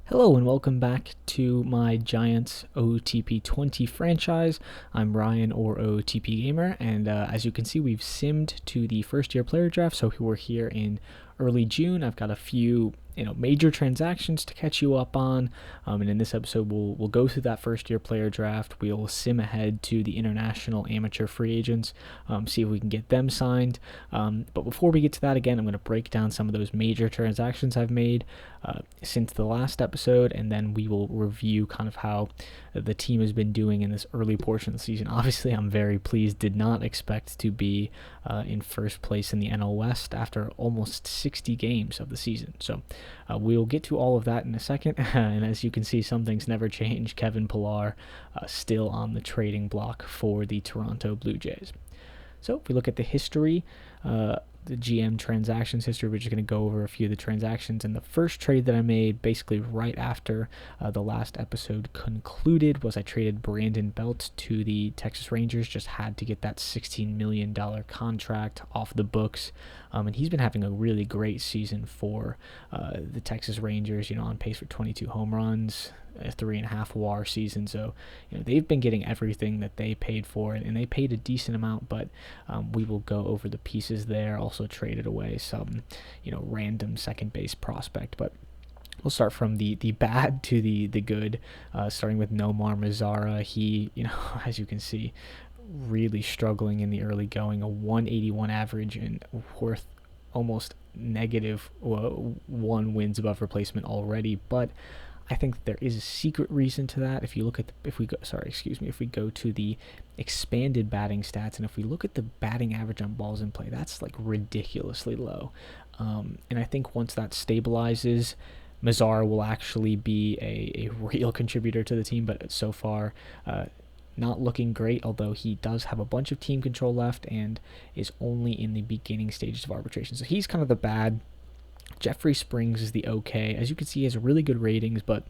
Hello and welcome back to my Giants OOTP 20 franchise. I'm Ryan, or OOTP Gamer, and as you can see, we've simmed to the first year player draft, so we're here in early June. I've got a few major transactions to catch you up on, and in this episode we'll go through that first year player draft. We'll sim ahead to the international amateur free agents, see if we can get them signed, but before we get to that, again, I'm going to break down some of those major transactions I've made since the last episode, and then we will review kind of how the team has been doing in this early portion of the season. Obviously, I'm very pleased. Did not expect to be in first place in the NL West after almost 60 games of the season. So we'll get to all of that in a second. And as you can see, some things never change. Kevin Pillar still on the trading block for the Toronto Blue Jays. So if we look at the history, the GM transactions history, we're just going to go over a few of the transactions. And the first trade that I made basically right after the last episode concluded was I traded Brandon Belt to the Texas Rangers. Just had to get that $16 million contract off the books. And he's been having a really great season for the Texas Rangers, on pace for 22 home runs, a 3.5 WAR season. So they've been getting everything that they paid for, and they paid a decent amount, but we will go over the pieces there. Also traded away some random second base prospect, but we'll start from the bad to the good, starting with Nomar Mazara. He, as you can see, really struggling in the early going, a 181 average and worth almost negative 1 wins above replacement already. But I think there is a secret reason to that. If you look at if we go to the expanded batting stats, and if we look at the batting average on balls in play, that's like ridiculously low. And I think once that stabilizes, Mazara will actually be a real contributor to the team. But so far, not looking great, although he does have a bunch of team control left and is only in the beginning stages of arbitration. So he's kind of the bad. Jeffrey Springs is the okay. As you can see, he has really good ratings, but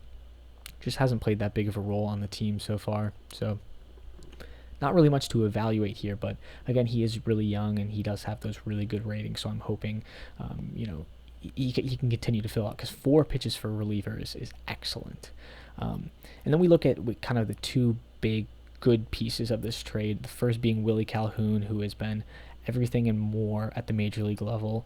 just hasn't played that big of a role on the team so far. So not really much to evaluate here, but again, he is really young and he does have those really good ratings. So I'm hoping, he can continue to fill out, because 4 pitches for relievers is excellent. And then we look at kind of the two big good pieces of this trade. The first being Willie Calhoun, who has been everything and more at the major league level.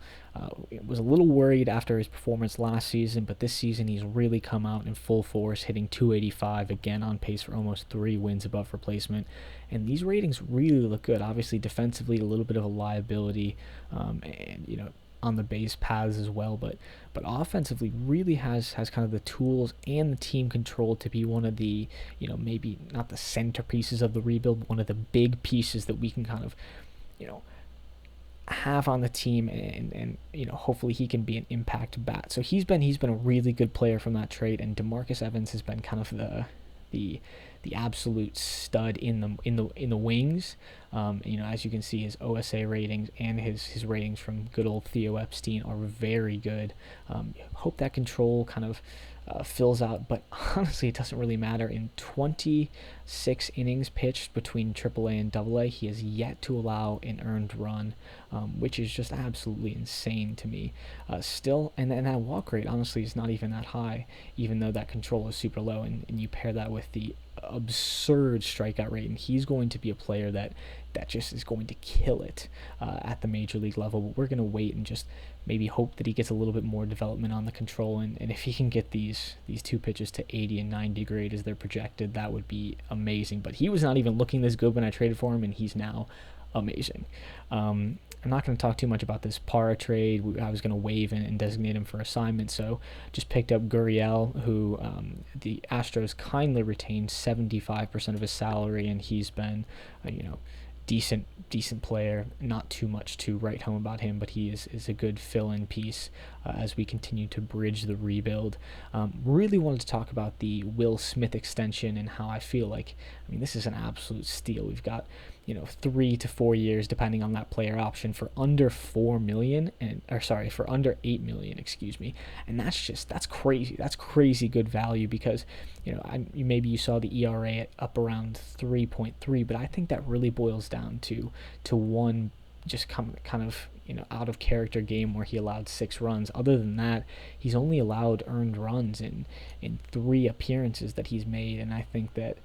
Was a little worried after his performance last season, but this season he's really come out in full force, hitting 285, again on pace for almost 3 wins above replacement. And these ratings really look good. Obviously defensively a little bit of a liability, and on the base paths as well, but offensively really has kind of the tools and the team control to be one of the, maybe not the centerpieces of the rebuild, one of the big pieces that we can kind of, have on the team, and hopefully he can be an impact bat. So he's been a really good player from that trade, and DeMarcus Evans has been kind of the absolute stud in the wings. As you can see, his OSA ratings and his ratings from good old Theo Epstein are very good. Hope that control kind of fills out, but honestly it doesn't really matter. In 26 innings pitched between AAA and AA, he has yet to allow an earned run, which is just absolutely insane to me. Still, and that walk rate honestly is not even that high, even though that control is super low, and you pair that with the absurd strikeout rate, and he's going to be a player that just is going to kill it at the major league level. But we're going to wait and just maybe hope that he gets a little bit more development on the control, and if he can get these 2 pitches to 80 and 90 grade as they're projected, that would be amazing. But he was not even looking this good when I traded for him, and he's now amazing. I'm not going to talk too much about this Parra trade. I was going to waive and designate him for assignment, so just picked up Gurriel, who the Astros kindly retained 75% of his salary, and he's been, decent player. Not too much to write home about him, but he is a good fill-in piece as we continue to bridge the rebuild. Really wanted to talk about the Will Smith extension and how I feel like, this is an absolute steal. We've got 3 to 4 years depending on that player option for under $4 million, for under $8 million, and that's crazy. That's crazy good value, because maybe you saw the ERA up around 3.3, but I think that really boils down to one just kind of out of character game where he allowed 6 runs. Other than that, he's only allowed earned runs in 3 appearances that he's made, and I think that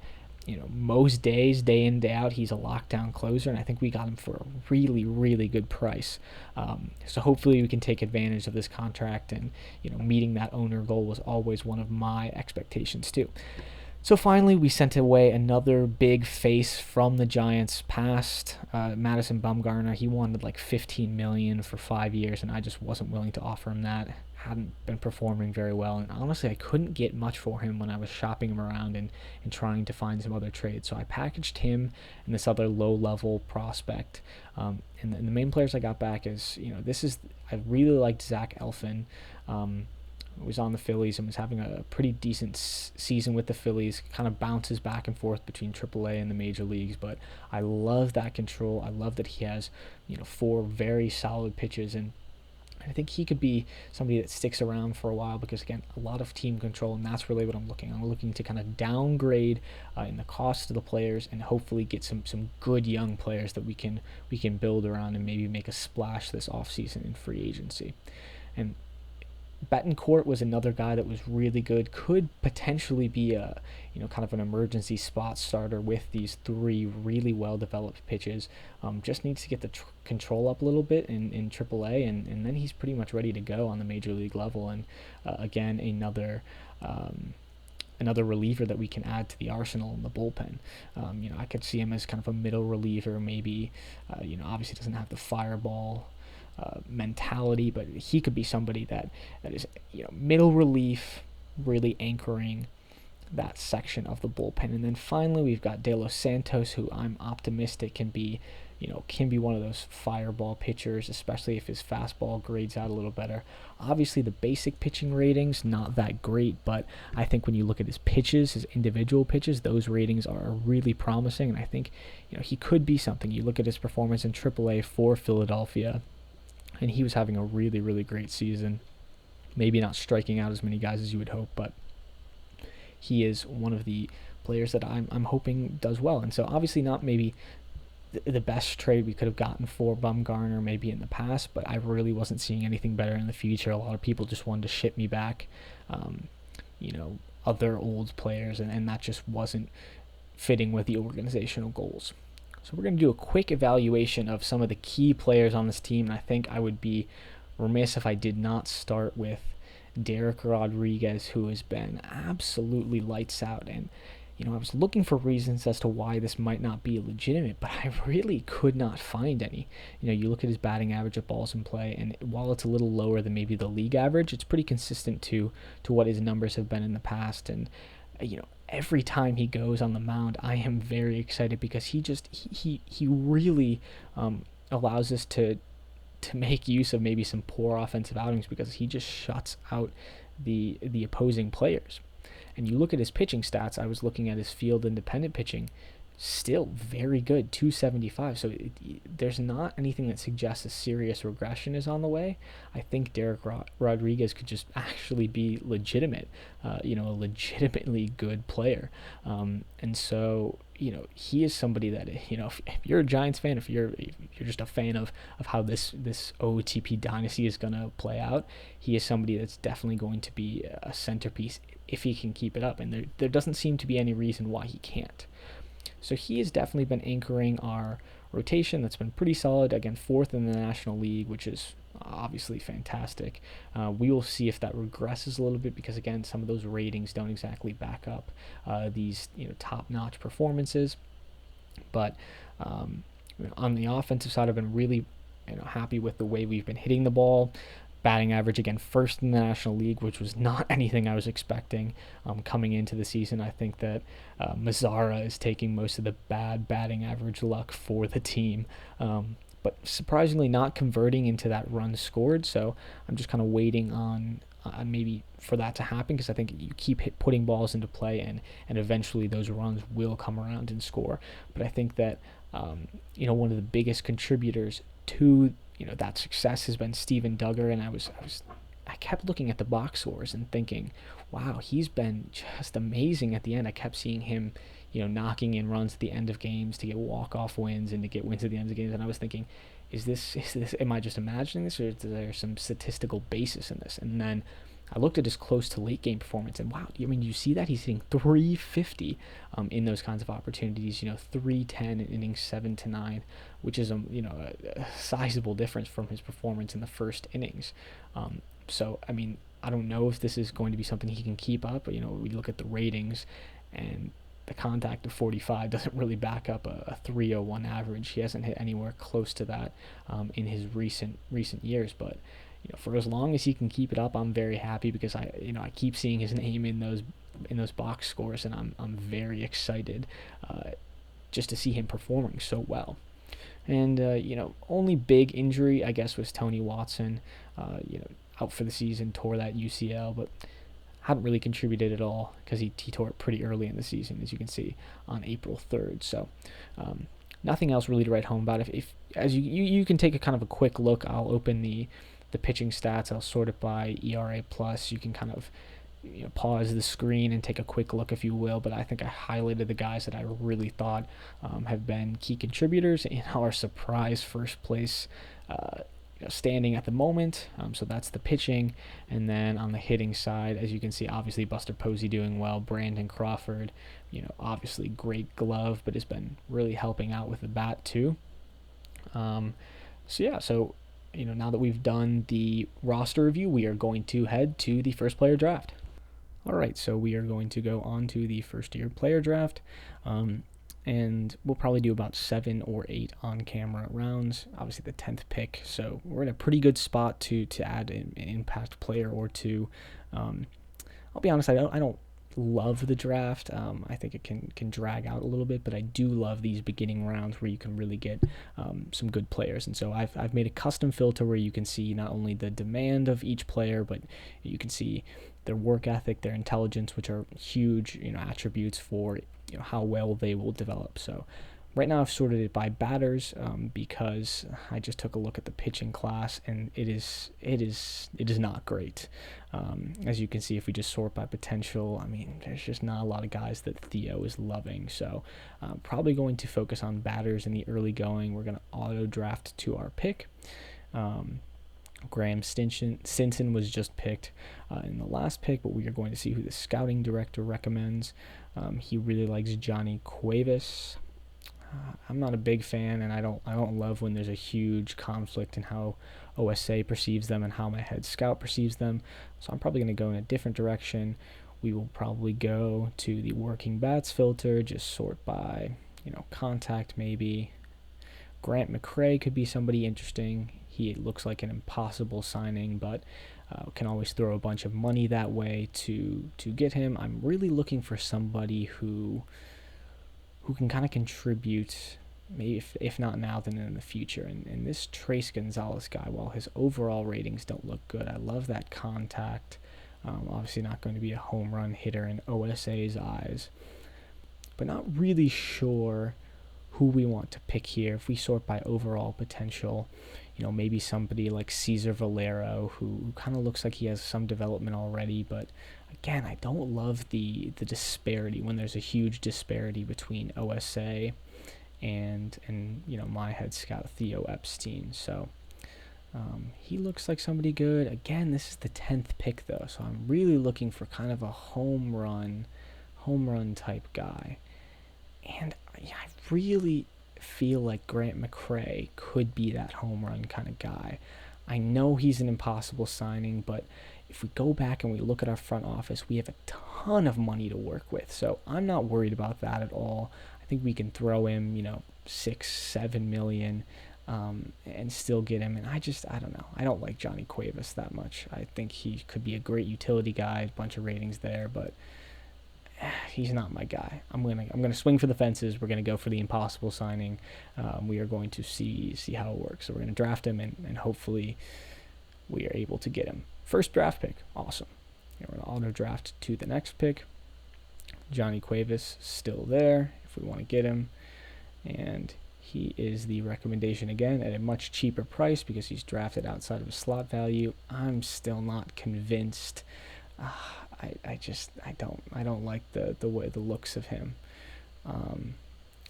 most days, day in, day out, he's a lockdown closer, and I think we got him for a really, really good price. So hopefully we can take advantage of this contract, and meeting that owner goal was always one of my expectations too. So finally, we sent away another big face from the Giants past, Madison Bumgarner. He wanted like $15 million for 5 years, and I just wasn't willing to offer him that. Hadn't been performing very well, and honestly, I couldn't get much for him when I was shopping him around and trying to find some other trades. So I packaged him and this other low-level prospect. And the main players I got back is, I really liked Zach Eflin. Was on the Phillies and was having a pretty decent season with the Phillies. Kind of bounces back and forth between AAA and the major leagues, but I love that control. I love that he has 4 very solid pitches, and I think he could be somebody that sticks around for a while because, again, a lot of team control, and that's really what I'm looking. I'm looking to kind of downgrade in the cost of the players and hopefully get some good young players that we can build around and maybe make a splash this offseason in free agency. And Betancourt was another guy that was really good, could potentially be a kind of an emergency spot starter with these 3 really well developed pitches. Just needs to get the control up a little bit in AAA, and then he's pretty much ready to go on the major league level. And again, another reliever that we can add to the arsenal in the bullpen. I could see him as kind of a middle reliever, maybe. Obviously doesn't have the fireball mentality, but he could be somebody that is middle relief, really anchoring that section of the bullpen. And then finally we've got De Los Santos, who I'm optimistic can be one of those fireball pitchers, especially if his fastball grades out a little better. Obviously the basic pitching ratings not that great, but I think when you look at his pitches, his individual pitches, those ratings are really promising, and I think he could be something. You look at his performance in AAA for Philadelphia, and he was having a really, really great season. Maybe not striking out as many guys as you would hope, but he is one of the players that I'm hoping does well. And so obviously not maybe the best trade we could have gotten for Bumgarner maybe in the past, but I really wasn't seeing anything better in the future. A lot of people just wanted to ship me back, other old players, and that just wasn't fitting with the organizational goals. So we're going to do a quick evaluation of some of the key players on this team, and I think I would be remiss if I did not start with Derek Rodriguez, who has been absolutely lights out. And I was looking for reasons as to why this might not be legitimate, but I really could not find any. You look at his batting average of balls in play, and while it's a little lower than maybe the league average, it's pretty consistent to what his numbers have been in the past. And every time he goes on the mound, I am very excited because he really allows us to make use of maybe some poor offensive outings because he just shuts out the opposing players. And you look at his pitching stats. I was looking at his field independent pitching, still very good, 275. So there's not anything that suggests a serious regression is on the way. I think Derek Rodriguez could just actually be legitimate, a legitimately good player. And so, he is somebody that, if you're a Giants fan, if you're just a fan of how this OOTP dynasty is going to play out, he is somebody that's definitely going to be a centerpiece if he can keep it up. And there doesn't seem to be any reason why he can't. So he has definitely been anchoring our rotation. That's been pretty solid. Again, 4th in the National League, which is obviously fantastic. We will see if that regresses a little bit because, again, some of those ratings don't exactly back up these top-notch performances. But on the offensive side, I've been really happy with the way we've been hitting the ball. Batting average, again, 1st in the National League, which was not anything I was expecting coming into the season. I think that Mazzara is taking most of the bad batting average luck for the team, but surprisingly not converting into that run scored. So I'm just kind of waiting on maybe for that to happen because I think you keep putting balls into play and eventually those runs will come around and score. But I think that one of the biggest contributors to that success has been Steven Duggar, and I kept looking at the box scores and thinking, wow, he's been just amazing at the end. I kept seeing him, knocking in runs at the end of games to get walk-off wins and to get wins at the end of games, and I was thinking, am I just imagining this, or is there some statistical basis in this? And then I looked at his close to late game performance, and wow, I mean, you see that he's hitting 350 in those kinds of opportunities. 310 in innings 7 to 9, which is a sizable difference from his performance in the first innings. So I mean, I don't know if this is going to be something he can keep up. But, we look at the ratings, and the contact of 45 doesn't really back up a 301 average. He hasn't hit anywhere close to that in his recent years, but for as long as he can keep it up, I'm very happy, because I keep seeing his name in those box scores, and I'm very excited just to see him performing so well. And only big injury, I guess, was Tony Watson, out for the season, tore that UCL, but hadn't really contributed at all, because he tore it pretty early in the season, as you can see, on April 3rd. So nothing else really to write home about. If as you can take a kind of a quick look, I'll open the pitching stats. I'll sort it by ERA plus. You can kind of pause the screen and take a quick look, if you will. But I think I highlighted the guys that I really thought have been key contributors in our surprise first place standing at the moment. So that's the pitching. And then on the hitting side, as you can see, obviously Buster Posey doing well. Brandon Crawford, obviously great glove, but has been really helping out with the bat too. So now that we've done the roster review, we are going to head to the first player draft. All right, so we are going to go on to the first year player draft. And we'll probably do about 7 or 8 on-camera rounds. Obviously, the 10th pick, so we're in a pretty good spot to add an impact player or two. I'll be honest, I don't love the draft. I think it can drag out a little bit, but I do love these beginning rounds where you can really get some good players. And so I've made a custom filter where you can see not only the demand of each player, but you can see their work ethic, their intelligence, which are huge attributes for how well they will develop. So right now I've sorted it by batters because I just took a look at the pitching class, and it is not great. As you can see, if we just sort by potential, I mean, there's just not a lot of guys that Theo is loving. So I'm probably going to focus on batters in the early going. We're going to auto draft to our pick. Graham Stinson was just picked in the last pick, but we are going to see who the scouting director recommends. He really likes Johnny Cuevas. I'm not a big fan, and I don't love when there's a huge conflict in how OSA perceives them and how my head scout perceives them. So I'm probably going to go in a different direction. We will probably go to the working bats filter, just sort by contact maybe. Grant McCray could be somebody interesting. He looks like an impossible signing, but can always throw a bunch of money that way to get him. I'm really looking for somebody who can kind of contribute, maybe if not now, then in the future. And this Trace Gonzalez guy, while his overall ratings don't look good, I love that contact. Obviously not going to be a home run hitter in OSA's eyes, but not really sure who we want to pick here. If we sort by overall potential, maybe somebody like Cesar Valero, who kind of looks like he has some development already, but again, I don't love the disparity when there's a huge disparity between OSA and my head scout Theo Epstein. So he looks like somebody good. Again, this is the 10th pick though, so I'm really looking for kind of a home run type guy. And I really feel like Grant McCray could be that home run kind of guy. I know he's an impossible signing, but if we go back and we look at our front office, we have a ton of money to work with. So I'm not worried about that at all. I think we can throw him, $6-7 million and still get him. And I don't know. I don't like Johnny Cuevas that much. I think he could be a great utility guy, a bunch of ratings there, but he's not my guy. I'm gonna swing for the fences. We're gonna go for the impossible signing. We are going to see how it works. So we're gonna draft him, and hopefully we are able to get him. First draft pick, awesome. We're gonna auto draft to the next pick. Johnny Cuevas still there if we want to get him, and he is the recommendation again at a much cheaper price because he's drafted outside of a slot value. I'm still not convinced. I don't like the way the looks of him.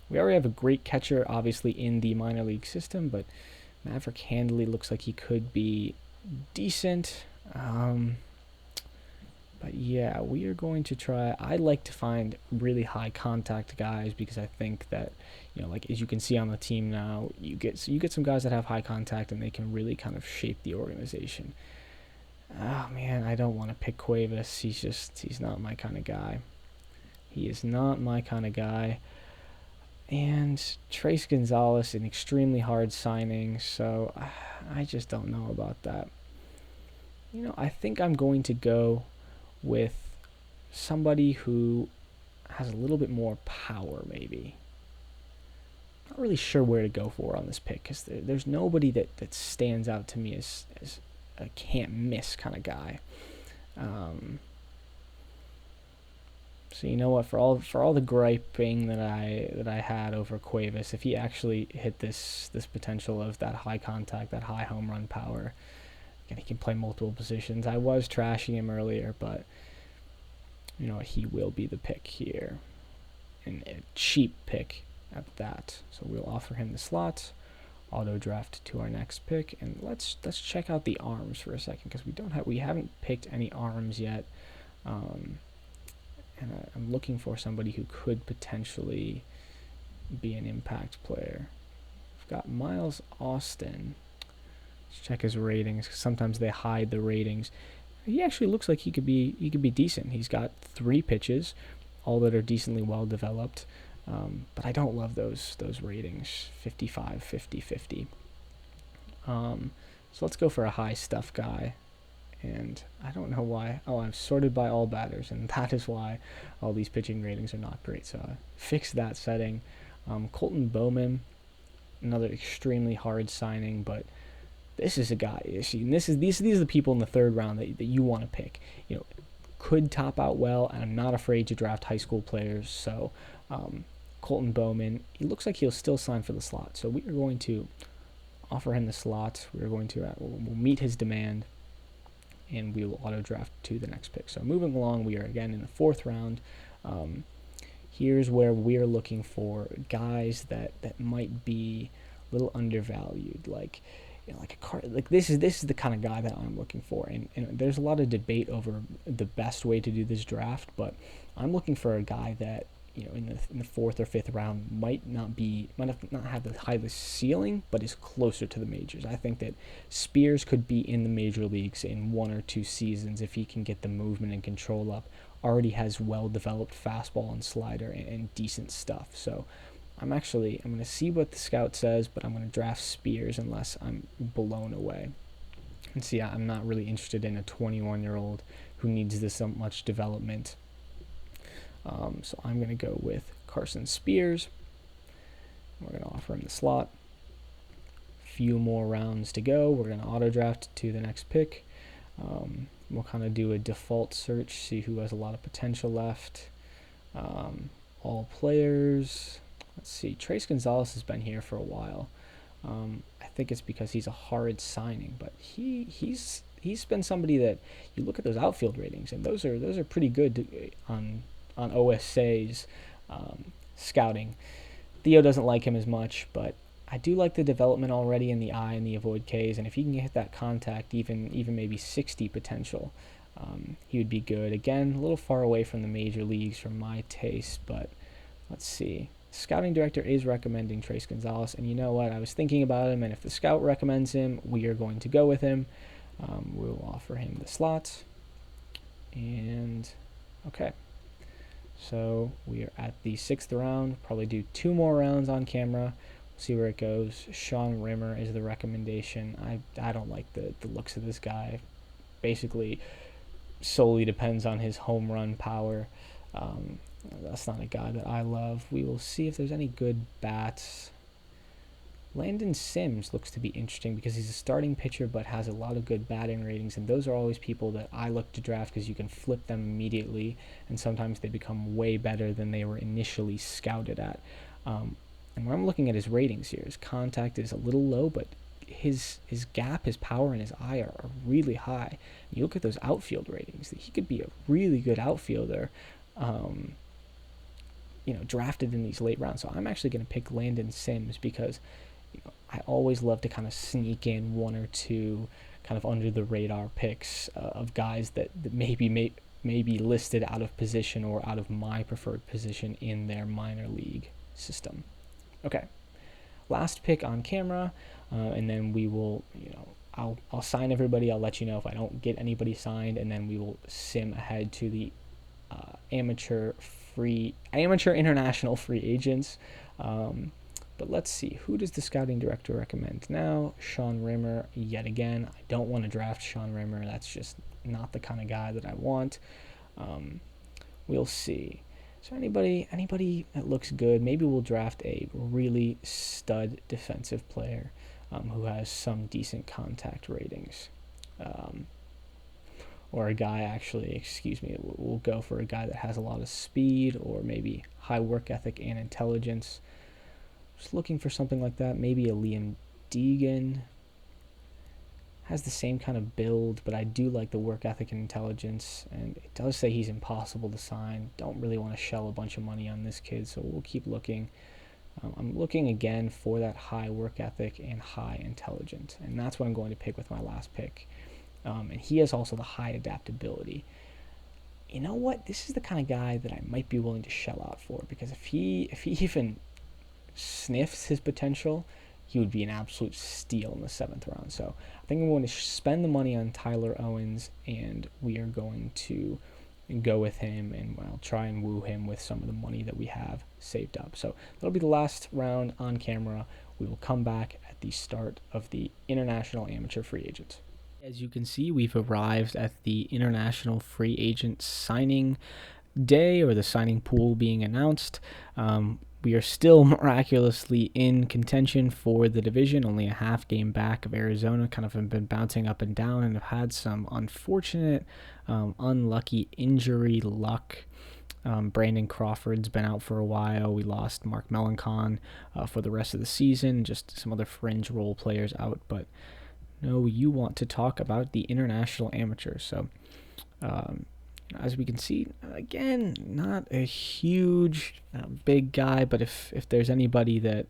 We already have a great catcher, obviously, in the minor league system, but Maverick Handley looks like he could be decent. But yeah, we are going to try. I like to find really high contact guys because I think that, like as you can see on the team now, you get some guys that have high contact and they can really kind of shape the organization. Oh man, I don't want to pick Cuevas. He's not my kind of guy. He is not my kind of guy. And Trace Gonzalez, an extremely hard signing, so I just don't know about that. I think I'm going to go with somebody who has a little bit more power, maybe. Not really sure where to go for on this pick because there's nobody that stands out to me as a can't miss kind of guy. So you know what? For all the griping that I had over Cuevas, if he actually hit this potential of that high contact, that high home run power, and he can play multiple positions. I was trashing him earlier, but you know what? He will be the pick here, and a cheap pick at that. So we'll offer him the slot, auto draft to our next pick, and let's check out the arms for a second because we haven't picked any arms yet. And I'm looking for somebody who could potentially be an impact player. We've got Miles Austin. Let's check his ratings. Sometimes they hide the ratings. He actually looks like he could be decent. He's got 3 pitches, all that are decently well developed. But I don't love those ratings, 55, 50, 50. So let's go for a high stuff guy. And I don't know why. Oh, I'm sorted by all batters, and that is why all these pitching ratings are not great. So I fixed that setting. Colton Bowman, another extremely hard signing, but this is a guy. These are the people in the 3rd round that you want to pick. Could top out well, and I'm not afraid to draft high school players. So Colton Bowman, he looks like he'll still sign for the slot. So we are going to offer him the slot. We're going to we'll meet his demand, and we will auto draft to the next pick. So moving along, we are again in the 4th round. Here's where we're looking for guys that might be a little undervalued, like this is the kind of guy that I'm looking for. And there's a lot of debate over the best way to do this draft, but I'm looking for a guy that in the 4th or 5th round might not have the highest ceiling, but is closer to the majors. I think that Spears could be in the major leagues in 1 or 2 seasons if he can get the movement and control up. Already has well-developed fastball and slider and decent stuff. So I'm going to see what the scout says, but I'm going to draft Spears unless I'm blown away. And see, I'm not really interested in a 21-year-old who needs this much development. So I'm going to go with Carson Spears. We're going to offer him the slot. Few more rounds to go. We're going to auto draft to the next pick. We'll kind of do a default search, see who has a lot of potential left. All players. Let's see. Trace Gonzalez has been here for a while. I think it's because he's a hard signing, but he's been somebody that you look at those outfield ratings, and those are pretty good on OSA's scouting. Theo doesn't like him as much, but I do like the development already in the eye and the avoid Ks, and if he can hit that contact, even maybe 60 potential, he would be good. Again, a little far away from the major leagues for my taste, but let's see. Scouting director is recommending Trace Gonzalez, and you know what? I was thinking about him, and if the scout recommends him, we are going to go with him. We'll offer him the slot, and okay. So we are at the 6th round. Probably do 2 more rounds on camera. See where it goes. Sean Rimmer is the recommendation. I don't like the looks of this guy. Basically, solely depends on his home run power. That's not a guy that I love. We will see if there's any good bats. Landon Sims looks to be interesting because he's a starting pitcher but has a lot of good batting ratings, and those are always people that I look to draft because you can flip them immediately, and sometimes they become way better than they were initially scouted at. And when I'm looking at his ratings here, his contact is a little low, but his gap, his power, and his eye are really high. You look at those outfield ratings, he could be a really good outfielder, drafted in these late rounds. So I'm actually going to pick Landon Sims because I always love to kind of sneak in one or two kind of under the radar picks of guys that may be listed out of position or out of my preferred position in their minor league system. Okay, last pick on camera, and then we will, I'll sign everybody. I'll let you know if I don't get anybody signed, and then we will sim ahead to the amateur international free agents. But let's see, who does the scouting director recommend now? Sean Rimmer, yet again. I don't want to draft Sean Rimmer. That's just not the kind of guy that I want. We'll see. Is there anybody that looks good? Maybe we'll draft a really stud defensive player who has some decent contact ratings. Or a guy, actually, we'll go for a guy that has a lot of speed or maybe high work ethic and intelligence. Just looking for something like that. Maybe a Liam Deegan. Has the same kind of build, but I do like the work ethic and intelligence, and it does say he's impossible to sign. Don't really want to shell a bunch of money on this kid, so we'll keep looking. I'm looking again for that high work ethic and high intelligence, and that's what I'm going to pick with my last pick. And he has also the high adaptability. You know what? This is the kind of guy that I might be willing to shell out for, because if he even sniffs his potential, he would be an absolute steal in the 7th round. So I think I'm going to spend the money on Tyler Owens, and we are going to go with him, and I'll try and woo him with some of the money that we have saved up. So that'll be the last round on camera. We will come back at the start of the international amateur free agents. As you can see, we've arrived at the international free agent signing day, or the signing pool being announced. We are still miraculously in contention for the division, only a half game back of Arizona. Kind of have been bouncing up and down and have had some unfortunate, unlucky injury luck. Brandon Crawford's been out for a while. We lost Mark Melancon for the rest of the season. Just some other fringe role players out. But no, you want to talk about the international amateurs. So as we can see, again, not a huge, big guy, but if there's anybody that,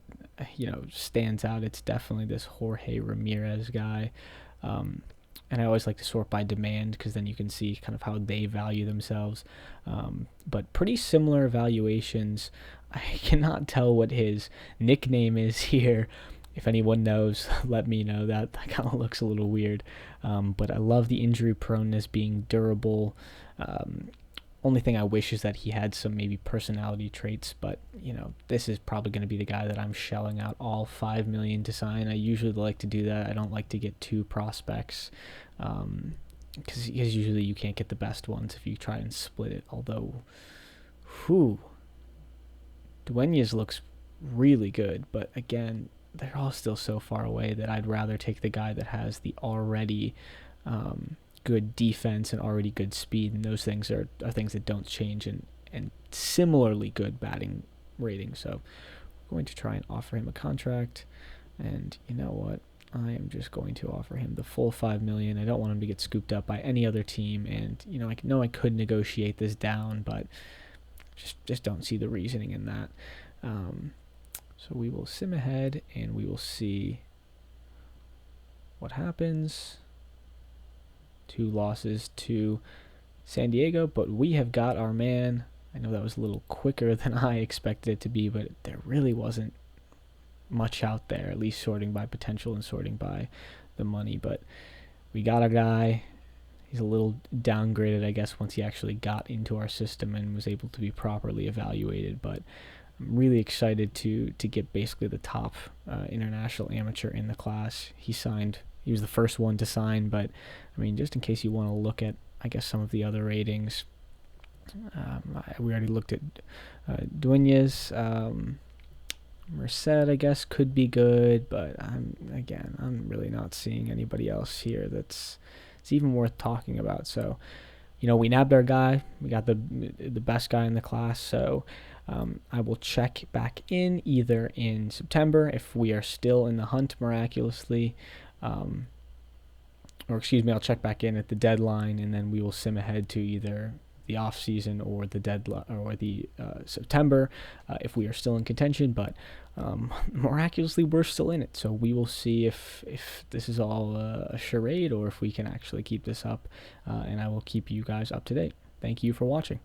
stands out, it's definitely this Jorge Ramirez guy. And I always like to sort by demand, because then you can see kind of how they value themselves. But pretty similar valuations. I cannot tell what his nickname is here. If anyone knows, let me know. That kind of looks a little weird. But I love the injury proneness, being durable. Only thing I wish is that he had some maybe personality traits, but this is probably going to be the guy that I'm shelling out all $5 million to sign. I usually like to do that. I don't like to get two prospects, because usually you can't get the best ones if you try and split it. Although, Dueñas looks really good, but again, they're all still so far away that I'd rather take the guy that has the already good defense and already good speed, and those things are things that don't change, and similarly good batting rating. So I'm going to try and offer him a contract, and you know what? I am just going to offer him the full $5 million. I don't want him to get scooped up by any other team, and I know I could negotiate this down, but just don't see the reasoning in that. So we will sim ahead, and we will see what happens. 2 losses to San Diego, but we have got our man. I know that was a little quicker than I expected it to be, but there really wasn't much out there, at least sorting by potential and sorting by the money. But we got a guy. He's a little downgraded, I guess, once he actually got into our system and was able to be properly evaluated. But I'm really excited to get basically the top international amateur in the class. He was the first one to sign, but I mean, just in case you want to look at, I guess, some of the other ratings, we already looked at Dueñas. Merced, I guess, could be good, but I'm really not seeing anybody else here it's even worth talking about. So, we nabbed our guy. We got the best guy in the class. So I will check back in either in September if we are still in the hunt miraculously, I'll check back in at the deadline, and then we will sim ahead to either the off season or the deadline or the September if we are still in contention. But miraculously, we're still in it. So we will see if this is all a charade or if we can actually keep this up. And I will keep you guys up to date. Thank you for watching.